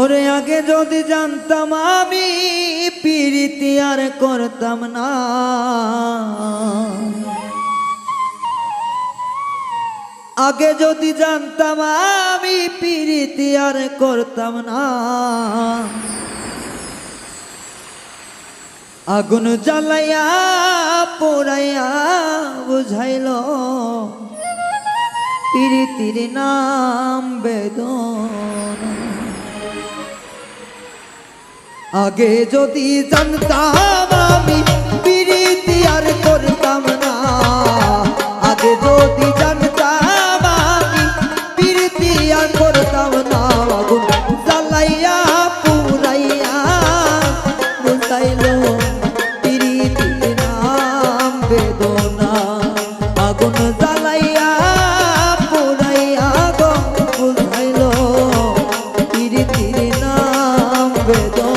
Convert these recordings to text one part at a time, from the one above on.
ওরে আগে যদি জানতাম আমি পিরিতি আর করতাম না, আগে যদি জানতাম আমি পিরিতি আর করতাম না, আগুন জ্বালাইয়া পোড়াইয়া বুঝাইল পিরিতির নাম বেদনা। আগে যদি জানতাম আমি পিরিতি আর করতাম না, আগে যদি জানতাম আমি পিরিতি আর করতাম না, আগুন জ্বালাইয়া পুরাইয়া বুঝাইল পিরিতির নাম বেদনা। আগুন জ্বালাইয়া পুরাইয়া গো বুঝাইল পিরিতির নাম বেদনা।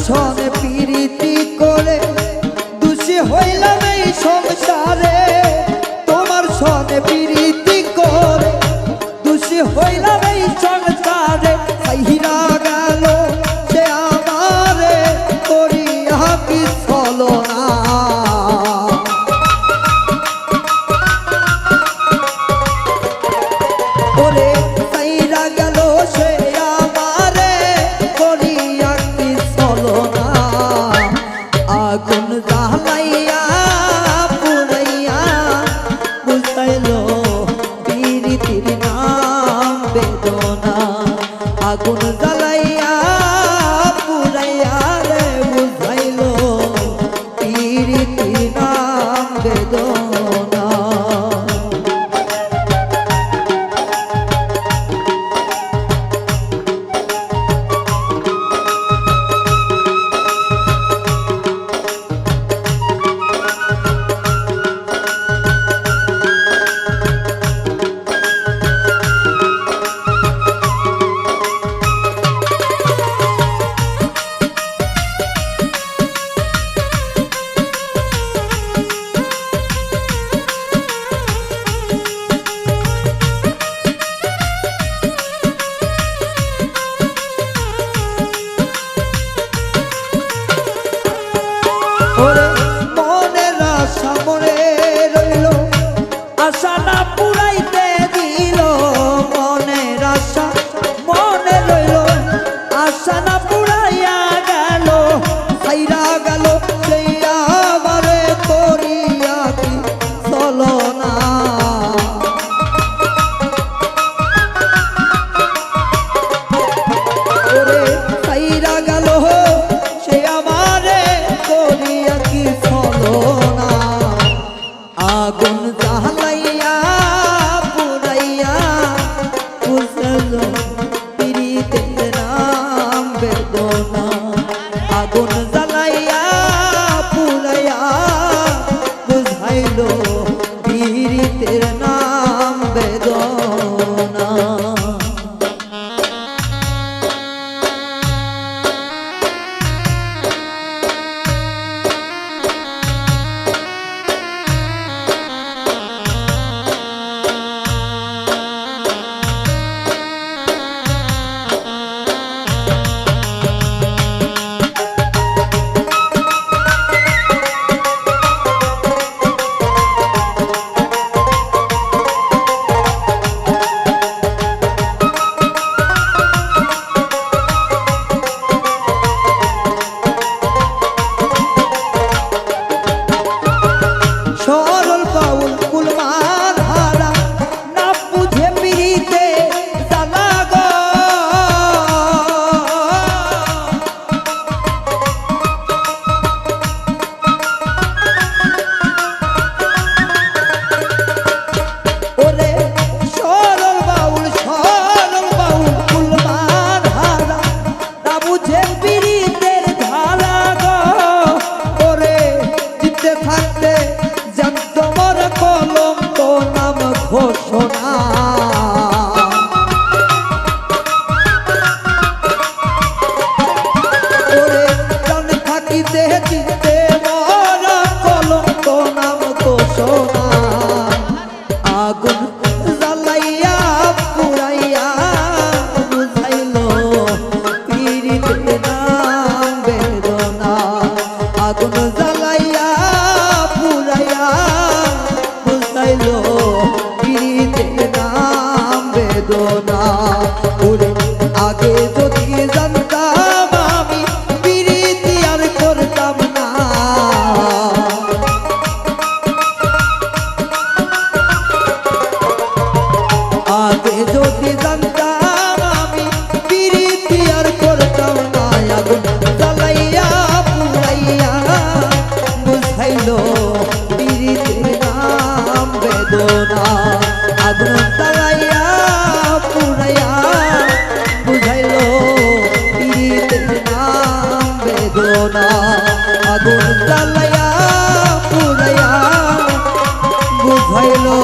সনে পিরিতি করে দোষী হইলাম এই সংসারে, তোমার সনে পিরিতি করে দোষী হইলাম এই সংসারে। হাইরা গেল সে আমারে করিয়া কি ছলনা, ওরে হাইরা গেল সে আমারে করিয়া কি ছলনা। আগুন জ্বালাইয়া পুরাইয়া বুঝাইল পিরিতির নাম বেদনা। আগুন জ্বালাইয়া পুরাইয়া রে বুঝাইল পিরিতির নাম বেদনা। আগে যদি জানতাম আমি প্রীতি আর করতাম না। আগে যদি জানতাম আমি প্রীতি আর করতাম না। আগুন জ্বালাইয়া পুরাইয়া বুঝাইলো প্রীতির নাম বেদনা। আগুন জ্বালাইয়া পুরাইয়া বুঝাইলো প্রীতির নাম বেদনা। আগুন জ্বালাইয়া পুরাইয়া বুঝাইলো